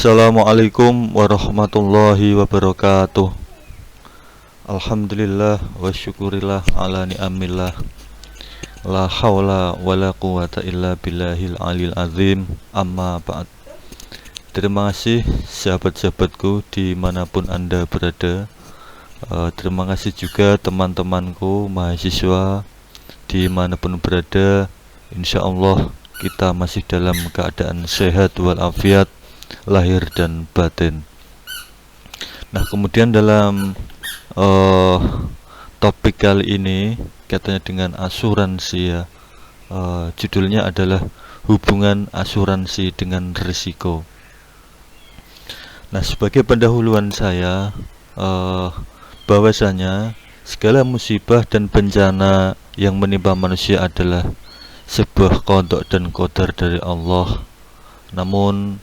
Assalamualaikum warahmatullahi wabarakatuh. Alhamdulillah wa syukurillah ala ni'amillah. La hawla wa la quwata illa billahil alil azim. Amma ba'd. Terima kasih sahabat-sahabatku dimanapun anda berada. Terima kasih juga teman-temanku mahasiswa dimanapun berada. Insya Allah kita masih dalam keadaan sehat walafiat lahir dan batin. Nah, kemudian dalam topik kali ini katanya dengan asuransi ya. Judulnya adalah hubungan asuransi dengan risiko. Nah, sebagai pendahuluan saya, bahwasanya segala musibah dan bencana yang menimpa manusia adalah sebuah qada dan qadar dari Allah. Namun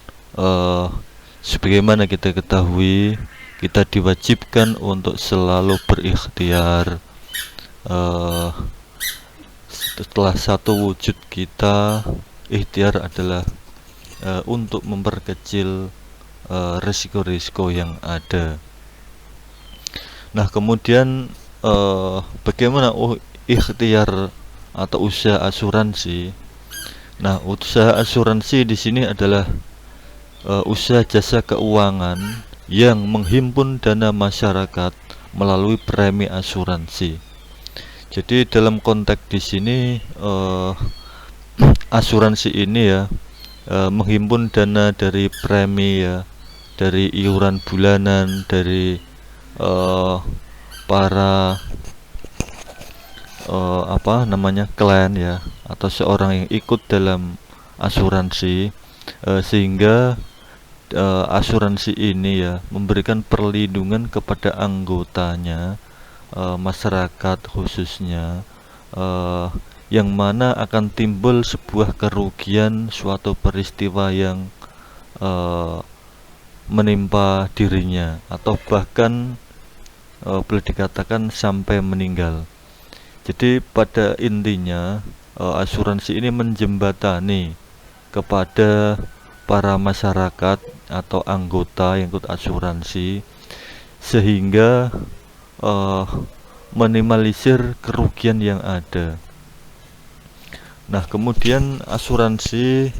sebagaimana kita ketahui, kita diwajibkan untuk selalu berikhtiar. Setelah satu wujud kita, ikhtiar adalah untuk memperkecil risiko-risiko yang ada. Nah, kemudian bagaimana ikhtiar atau usaha asuransi? Nah, usaha asuransi di sini adalah usaha jasa keuangan yang menghimpun dana masyarakat melalui premi asuransi. Jadi dalam konteks di sini asuransi ini ya menghimpun dana dari premi ya, dari iuran bulanan dari para klien ya, atau seorang yang ikut dalam asuransi, sehingga asuransi ini ya memberikan perlindungan kepada anggotanya, masyarakat khususnya, yang mana akan timbul sebuah kerugian suatu peristiwa yang menimpa dirinya atau bahkan boleh dikatakan sampai meninggal. Jadi pada intinya asuransi ini menjembatani kepada para masyarakat atau anggota yang ikut asuransi sehingga minimalisir kerugian yang ada. Nah, kemudian asuransi,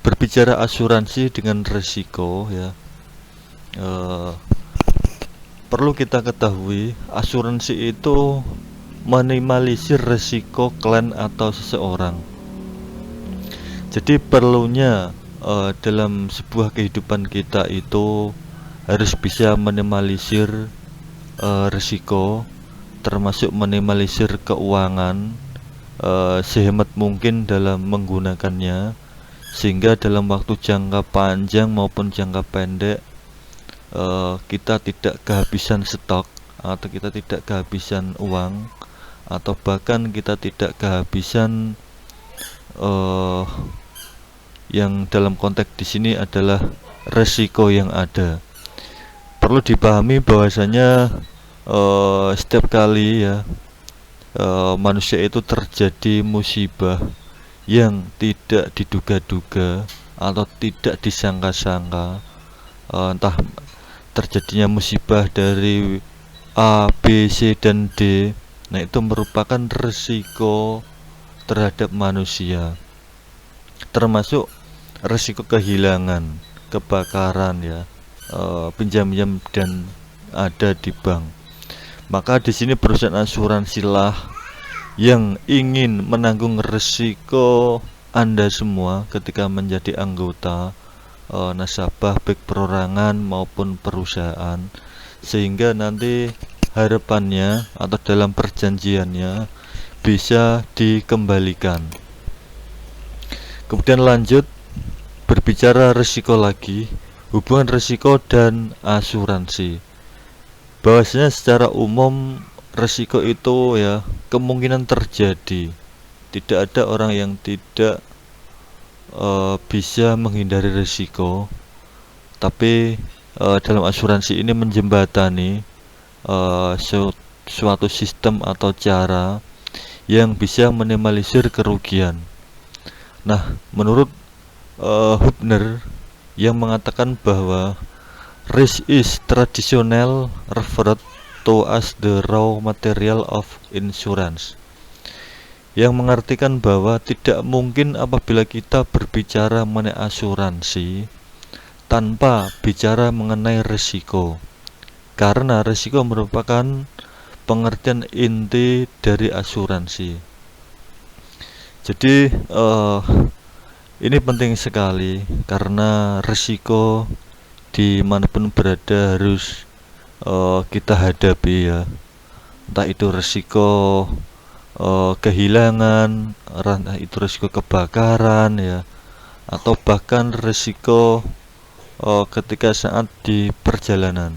berbicara asuransi dengan risiko ya, perlu kita ketahui asuransi itu minimalisir risiko klien atau seseorang. Jadi perlunya dalam sebuah kehidupan kita itu harus bisa minimalisir risiko, termasuk minimalisir keuangan sehemat mungkin dalam menggunakannya, sehingga dalam waktu jangka panjang maupun jangka pendek kita tidak kehabisan stok, atau kita tidak kehabisan uang, atau bahkan kita tidak kehabisan yang dalam konteks di sini adalah resiko yang ada. Perlu dipahami bahwasanya setiap kali ya manusia itu terjadi musibah yang tidak diduga-duga atau tidak disangka-sangka, entah terjadinya musibah dari A, B, C, dan D. Nah, itu merupakan resiko terhadap manusia, termasuk resiko kehilangan, kebakaran ya, pinjam-pinjam dan ada di bank. Maka di sini perusahaan asuransilah yang ingin menanggung resiko Anda semua ketika menjadi anggota nasabah, baik perorangan maupun perusahaan, sehingga nanti harapannya atau dalam perjanjiannya bisa dikembalikan. Kemudian lanjut berbicara risiko lagi, hubungan risiko dan asuransi. Bahwasanya secara umum risiko itu ya kemungkinan terjadi. Tidak ada orang yang tidak bisa menghindari risiko. Tapi dalam asuransi ini menjembatani suatu sistem atau cara yang bisa minimalisir kerugian. Nah, menurut Hubner yang mengatakan bahwa risk is traditional referred to as the raw material of insurance, yang mengartikan bahwa tidak mungkin apabila kita berbicara mengenai asuransi tanpa bicara mengenai risiko, karena risiko merupakan pengertian inti dari asuransi. Jadi ini penting sekali karena risiko dimanapun berada harus kita hadapi ya, entah itu risiko kehilangan, entah itu risiko kebakaran ya, atau bahkan risiko ketika saat di perjalanan.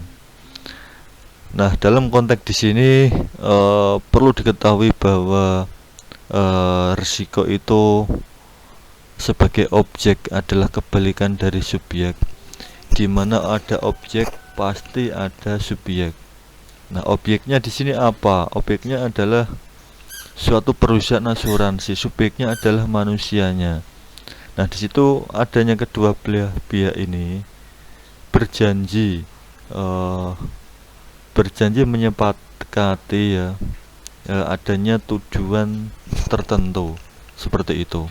Nah, dalam konteks di sini perlu diketahui bahwa risiko itu sebagai objek adalah kebalikan dari subjek. Di mana ada objek pasti ada subjek. Nah, objeknya di sini apa? Objeknya adalah suatu perusahaan asuransi, subjeknya adalah manusianya. Nah, di situ adanya kedua belah pihak ini berjanji menyepakati ya adanya tujuan tertentu seperti itu.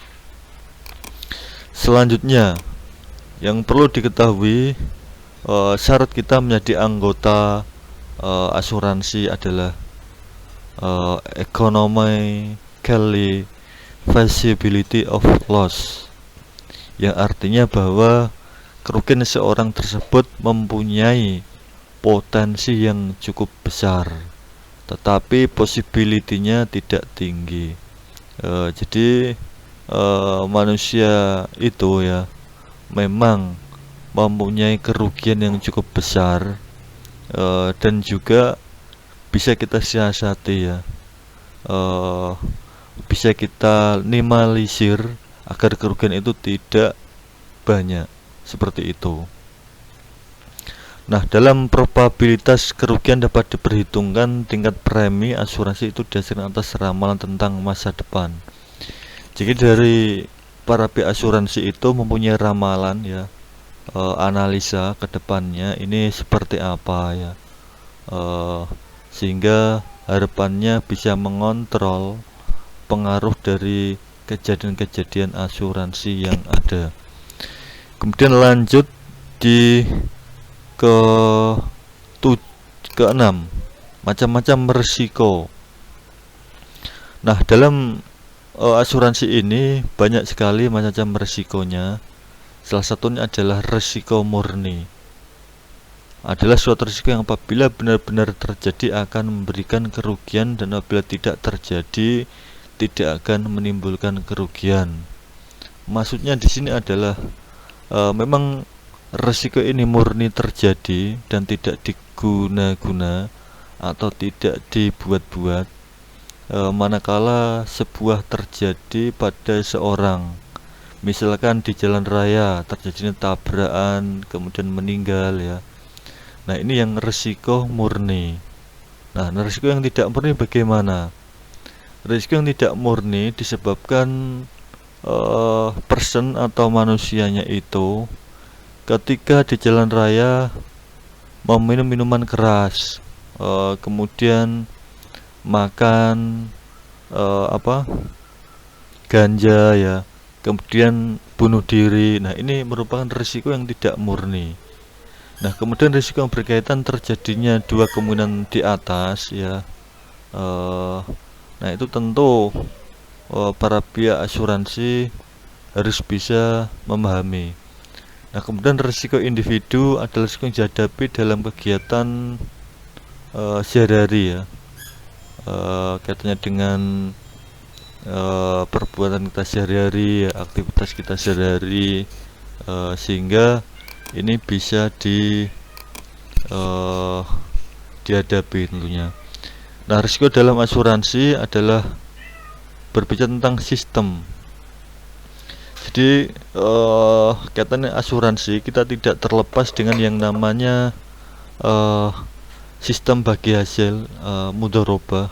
Selanjutnya yang perlu diketahui, syarat kita menjadi anggota asuransi adalah economically feasibility of loss, yang artinya bahwa kerugian seorang tersebut mempunyai potensi yang cukup besar, tetapi possibility-nya tidak tinggi. Jadi manusia itu ya memang mempunyai kerugian yang cukup besar, dan juga bisa kita siasati ya, bisa kita minimalisir agar kerugian itu tidak banyak, seperti itu. Nah, dalam probabilitas kerugian dapat diperhitungkan tingkat premi asuransi itu didasarkan atas ramalan tentang masa depan. Jadi dari para pihak asuransi itu mempunyai ramalan ya, analisa ke depannya ini seperti apa ya, sehingga harapannya bisa mengontrol pengaruh dari kejadian-kejadian asuransi yang ada. Kemudian lanjut di keenam, macam-macam risiko. Nah, dalam asuransi ini banyak sekali macam-macam risikonya. Salah satunya adalah risiko murni. Adalah suatu risiko yang apabila benar-benar terjadi akan memberikan kerugian, dan apabila tidak terjadi tidak akan menimbulkan kerugian. Maksudnya di sini adalah memang risiko ini murni terjadi dan tidak diguna-guna atau tidak dibuat-buat, manakala sebuah terjadi pada seorang, misalkan di jalan raya terjadinya tabrakan kemudian meninggal ya. Nah, ini yang risiko murni. Nah, risiko yang tidak murni bagaimana? Risiko yang tidak murni disebabkan person atau manusianya itu ketika di jalan raya meminum minuman keras, kemudian makan ganja ya, kemudian bunuh diri. Nah, ini merupakan risiko yang tidak murni. Nah, kemudian risiko yang berkaitan terjadinya dua kemungkinan di atas ya, nah itu tentu para pihak asuransi harus bisa memahami. Nah, kemudian risiko individu adalah risiko yang dihadapi dalam kegiatan sehari-hari ya, kaitannya dengan perbuatan kita sehari-hari, aktivitas kita sehari-hari, sehingga ini bisa dihadapi tentunya. Nah, risiko dalam asuransi adalah berbicara tentang sistem. Jadi kaitannya asuransi kita tidak terlepas dengan yang namanya sistem bagi hasil mudharabah